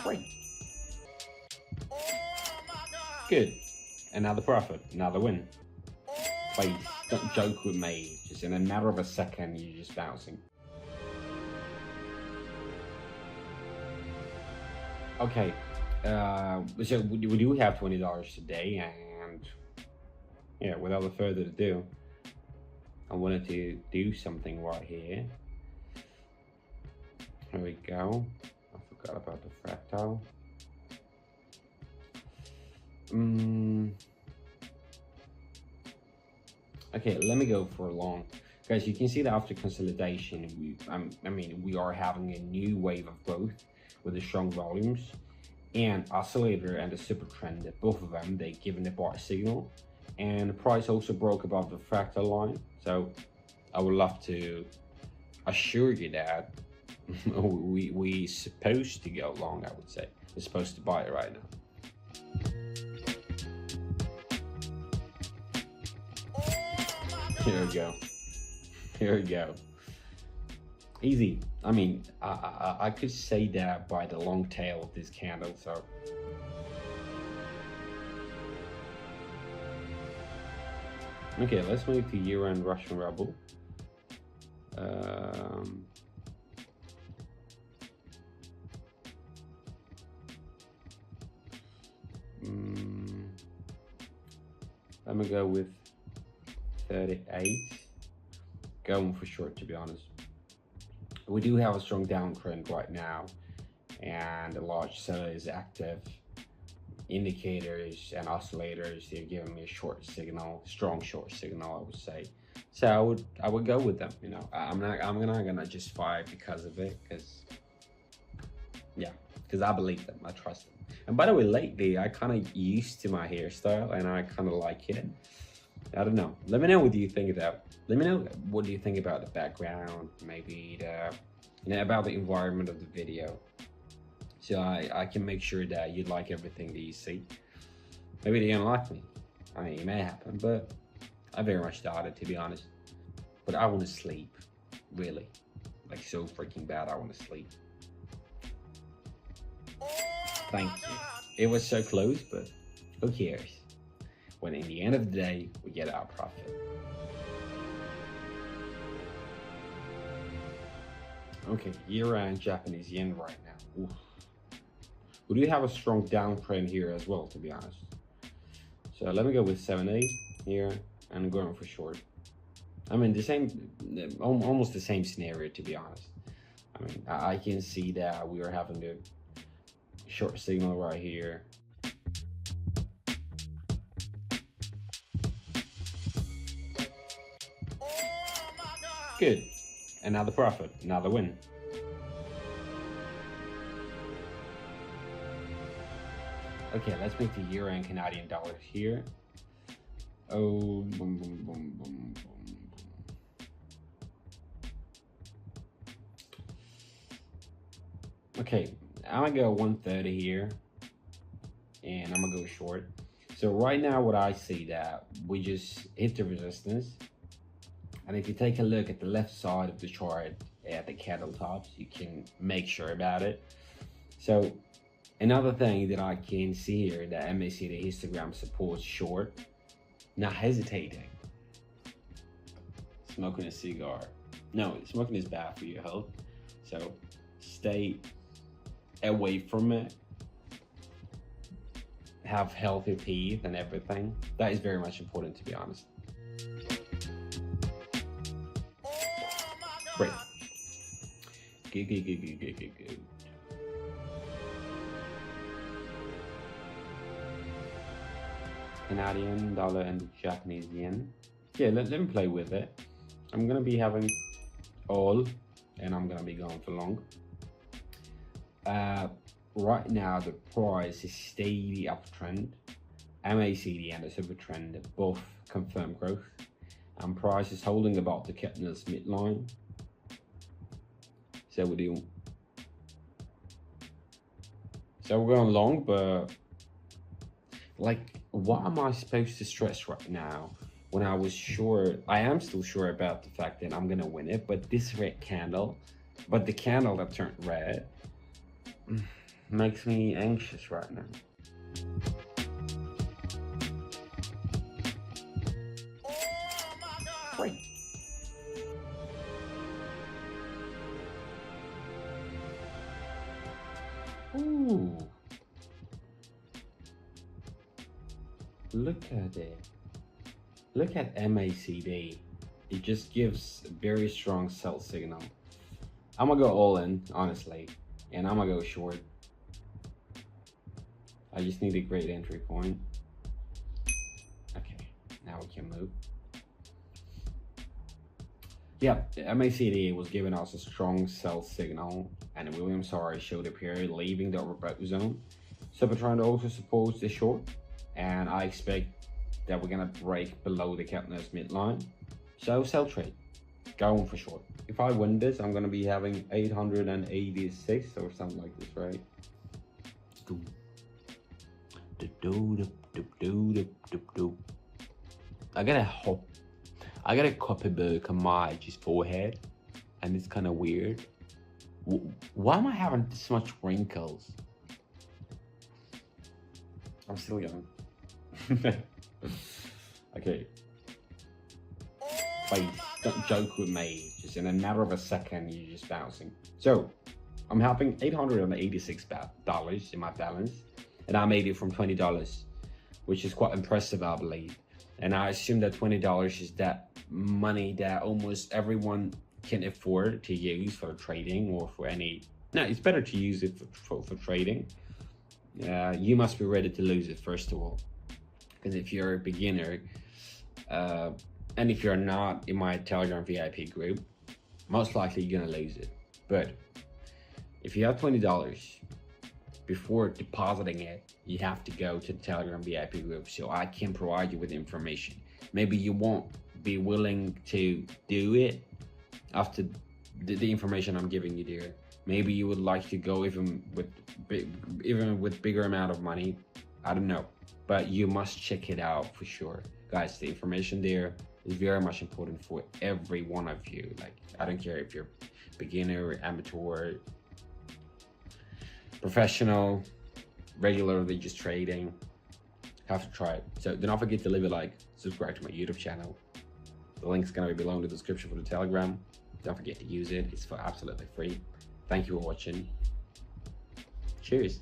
Great. Good. Another profit, another win. Please, don't joke with me. Just in a matter of a second, you're just bouncing. Okay, so we do have $20 today, and yeah, without further ado, I wanted to do something right here. Here we go. I forgot about the fractal. Okay, let me go for long. Guys, you can see that after consolidation, we are having a new wave of growth with the strong volumes, and oscillator and the super trend, both of them, they given a buy signal, and the price also broke above the fractal line. So I would love to assure you that we supposed to go long. I would say we're supposed to buy it right now. Here we go. Here we go. Easy. I mean, I could say that by the long tail of this candle. So okay, let's move to year-end Russian ruble. Let me go with 38. Going for short, to be honest. We do have a strong downtrend right now, and a large seller is active. Indicators and oscillators, they're giving me a short signal, strong short signal, I would say. So I would go with them. You know, I'm not gonna just buy it because of it, because I believe them, I trust them. And by the way, lately I kind of used to my hairstyle, and I kind of like it. I don't know. Let me know what you think about. Let me know what do you think about the background, maybe about the environment of the video, so I can make sure that you like everything that you see. Maybe they don't like me. I mean, it may happen, but I very much doubt it, to be honest. But I want to sleep, really, like so freaking bad. I want to sleep. Thank you. It was so close, but who cares? When in the end of the day, we get our profit. Okay, year-end Japanese yen right now. Oof. We do have a strong downtrend here as well, to be honest. So let me go with 70 here, and going for short. I mean, almost the same scenario, to be honest. I mean, I can see that we are having a short signal right here. Good. Another profit, another win. Okay, let's make the year-end Canadian dollars here. Oh, boom, boom, boom, boom, boom, boom. Okay, I'm gonna go 130 here, and I'm gonna go short. So right now, what I see that we just hit the resistance. And if you take a look at the left side of the chart at the candle tops, you can make sure about it. So another thing that I can see here, that MACD histogram supports short, not hesitating. Smoking a cigar. No, smoking is bad for your health. So stay away from it. Have healthy teeth and everything. That is very much important, to be honest. Great. Good. Canadian dollar and Japanese yen. Yeah, let me play with it. I'm gonna be having all, and I'm gonna be going for long. Right now the price is steady uptrend. MACD and the super trend both confirm growth, and price is holding about the candle's midline. So we're going long, but like, what am I supposed to stress right now when I was sure, I am still sure about the fact that I'm gonna win it, but this red candle, but the candle that turned red, makes me anxious right now. Wait. Ooh. Look at it. Look at MACD. It just gives a very strong sell signal. I'm gonna go all in, honestly, and I'm gonna go short. I just need a great entry point. Okay, now we can move. Yeah, MACD was giving us a strong sell signal, and Williams RSI showed a period leaving the overbought zone. So we're trying to also support the short, and I expect that we're gonna break below the Kepner's midline. So sell trade, going for short. If I win this, I'm gonna be having 886 or something like this, right? I got a copybook on my just forehead, and it's kind of weird. Why am I having this much wrinkles? I'm still young. Okay. Please, don't joke with me. Just in a matter of a second, you're just bouncing. So, I'm having $886 in my balance, and I made it from $20, which is quite impressive, I believe. And I assume that $20 is that money that almost everyone can afford to use for trading or for any. No, it's better to use it for trading. You must be ready to lose it, first of all. Because if you're a beginner, and if you're not in my Telegram VIP group, most likely you're gonna lose it. But if you have $20, before depositing it, you have to go to the Telegram VIP group so I can provide you with information. Maybe you won't be willing to do it after the information I'm giving you there. Maybe you would like to go even with bigger amount of money. I don't know, but you must check it out for sure. Guys, the information there is very much important for every one of you. Like, I don't care if you're beginner or amateur, professional, regularly just trading, have to try it. So do not forget to leave a like, subscribe to my YouTube channel. The link's gonna be below in the description for the Telegram. Don't forget to use it, it's for absolutely free. Thank you for watching. Cheers.